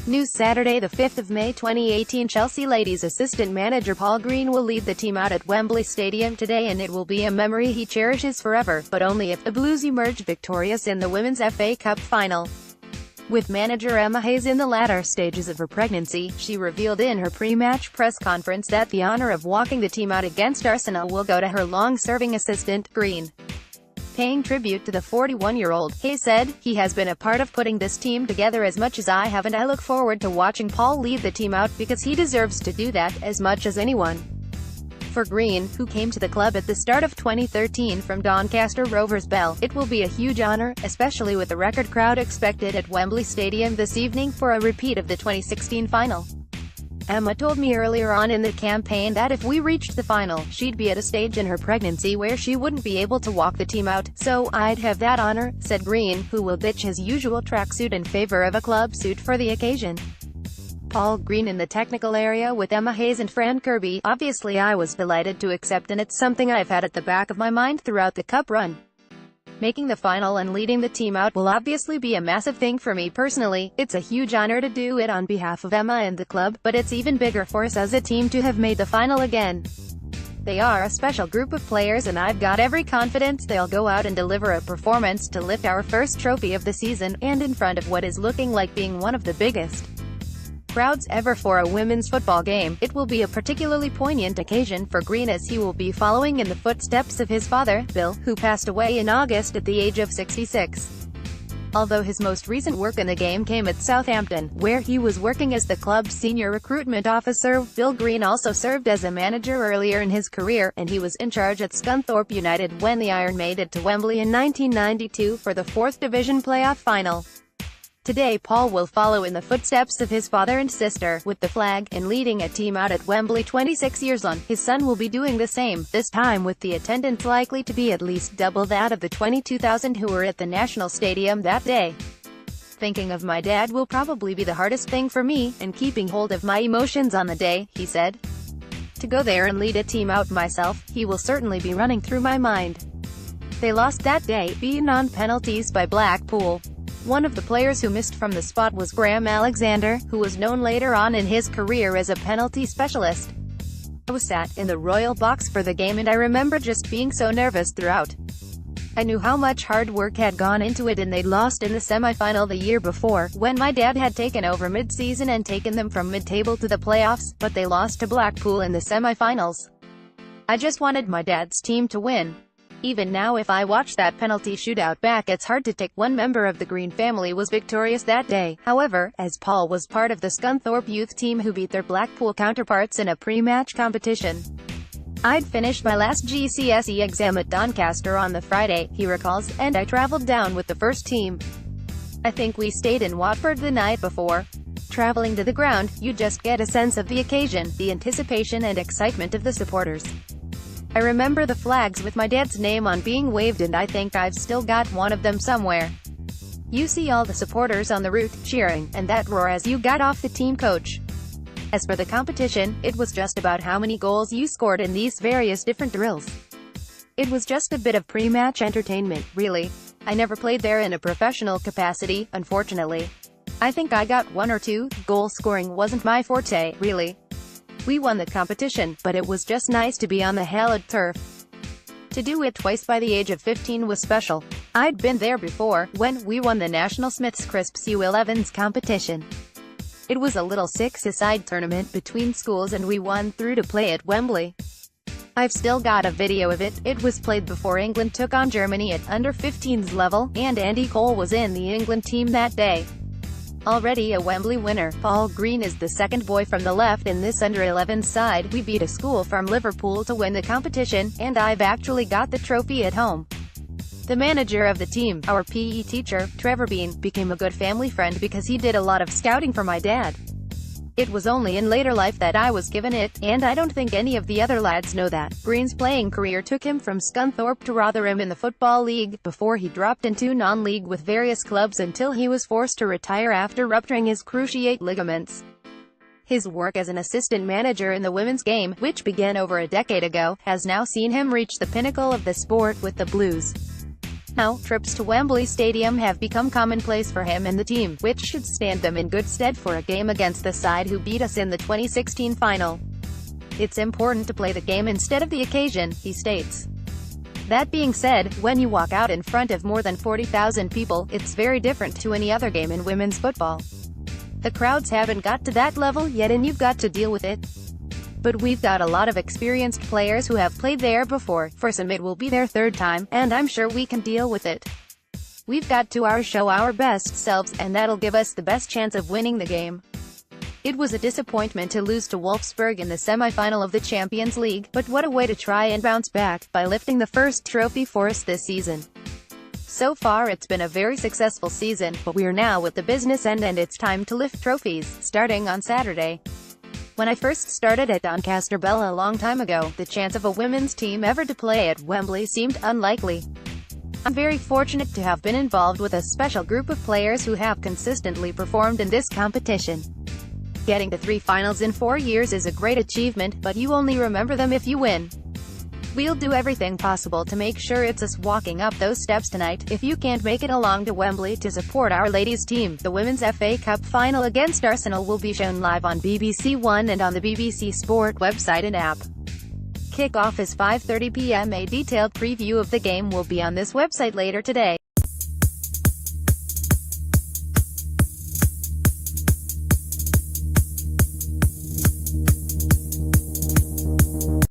News Saturday, the 5th of May 2018. Chelsea ladies assistant manager Paul Green will lead the team out at Wembley Stadium today, and it will be a memory he cherishes forever, but only if the Blues emerge victorious in the Women's FA Cup final. With manager Emma Hayes in the latter stages of her pregnancy, she revealed in her pre-match press conference that the honour of walking the team out against Arsenal will go to her long-serving assistant, Green. Paying tribute to the 41-year-old, Hayes said, "He has been a part of putting this team together as much as I have, and I look forward to watching Paul lead the team out, because he deserves to do that, as much as anyone." For Green, who came to the club at the start of 2013 from Doncaster Rovers Bell, it will be a huge honour, especially with the record crowd expected at Wembley Stadium this evening for a repeat of the 2016 final. "Emma told me earlier on in the campaign that if we reached the final, she'd be at a stage in her pregnancy where she wouldn't be able to walk the team out, so I'd have that honour," said Green, who will ditch his usual tracksuit in favour of a club suit for the occasion. Paul Green in the technical area with Emma Hayes and Fran Kirby. "Obviously I was delighted to accept, and it's something I've had at the back of my mind throughout the cup run. Making the final and leading the team out will obviously be a massive thing for me personally. It's a huge honor to do it on behalf of Emma and the club, but it's even bigger for us as a team to have made the final again. They are a special group of players, and I've got every confidence they'll go out and deliver a performance to lift our first trophy of the season, and in front of what is looking like being one of the biggest crowds ever for a women's football game. It will be a particularly poignant occasion for Green, as he will be following in the footsteps of his father, Bill, who passed away in August at the age of 66. Although his most recent work in the game came at Southampton, where he was working as the club's senior recruitment officer, Bill Green also served as a manager earlier in his career, and he was in charge at Scunthorpe United when the Iron made it to Wembley in 1992 for the 4th Division playoff final. Today Paul will follow in the footsteps of his father and sister, with the flag, and leading a team out at Wembley 26 years on. His son will be doing the same, this time with the attendance likely to be at least double that of the 22,000 who were at the National Stadium that day. "Thinking of my dad will probably be the hardest thing for me, and keeping hold of my emotions on the day," he said. "To go there and lead a team out myself, he will certainly be running through my mind." They lost that day, beaten on penalties by Blackpool. One of the players who missed from the spot was Graham Alexander, who was known later on in his career as a penalty specialist. "I was sat in the royal box for the game, and I remember just being so nervous throughout. I knew how much hard work had gone into it, and they'd lost in the semi-final the year before, when my dad had taken over mid-season and taken them from mid-table to the playoffs, but they lost to Blackpool in the semi-finals. I just wanted my dad's team to win. Even now, if I watch that penalty shootout back, it's hard to take one member of the Green family was victorious that day." However, as Paul was part of the Scunthorpe youth team who beat their Blackpool counterparts in a pre-match competition. "I'd finished my last GCSE exam at Doncaster on the Friday," he recalls, "and I travelled down with the first team. I think we stayed in Watford the night before. Travelling to the ground, you just get a sense of the occasion, the anticipation and excitement of the supporters. I remember the flags with my dad's name on being waved, and I think I've still got one of them somewhere. You see all the supporters on the route, cheering, and that roar as you got off the team coach. As for the competition, it was just about how many goals you scored in these various different drills. It was just a bit of pre-match entertainment, really. I never played there in a professional capacity, unfortunately. I think I got one or two. Goal scoring wasn't my forte, really. We won the competition, but it was just nice to be on the hallowed turf. To do it twice by the age of 15 was special. I'd been there before, when we won the National Smith's Crisps U11s competition. It was a little six-a-side tournament between schools, and we won through to play at Wembley. I've still got a video of it. It was played before England took on Germany at under-15s level, and Andy Cole was in the England team that day." Already a Wembley winner, Paul Green is the second boy from the left in this under-11 side. "We beat a school from Liverpool to win the competition, and I've actually got the trophy at home." The manager of the team, our PE teacher, Trevor Bean, became a good family friend because he did a lot of scouting for my dad. "It was only in later life that I was given it, and I don't think any of the other lads know that." Green's playing career took him from Scunthorpe to Rotherham in the Football League, before he dropped into non-league with various clubs until he was forced to retire after rupturing his cruciate ligaments. His work as an assistant manager in the women's game, which began over a decade ago, has now seen him reach the pinnacle of the sport with the Blues. Now, trips to Wembley Stadium have become commonplace for him and the team, which should stand them in good stead for a game against the side who beat us in the 2016 final. It's important to play the game instead of the occasion, he states. That being said, when you walk out in front of more than 40,000 people, it's very different to any other game in women's football. The crowds haven't got to that level yet and you've got to deal with it. But we've got a lot of experienced players who have played there before. For some it will be their third time, and I'm sure we can deal with it. We've got to show our best selves, and that'll give us the best chance of winning the game. It was a disappointment to lose to Wolfsburg in the semi-final of the Champions League, but what a way to try and bounce back, by lifting the first trophy for us this season. So far it's been a very successful season, but we're now at the business end and it's time to lift trophies, starting on Saturday. When I first started at Doncaster Bell a long time ago, the chance of a women's team ever to play at Wembley seemed unlikely. I'm very fortunate to have been involved with a special group of players who have consistently performed in this competition. Getting to 3 finals in 4 years is a great achievement, but you only remember them if you win. We'll do everything possible to make sure it's us walking up those steps tonight. If you can't make it along to Wembley to support our ladies team, the Women's FA Cup final against Arsenal will be shown live on BBC One and on the BBC Sport website and app. Kick-off is 5:30 p.m. A detailed preview of the game will be on this website later today.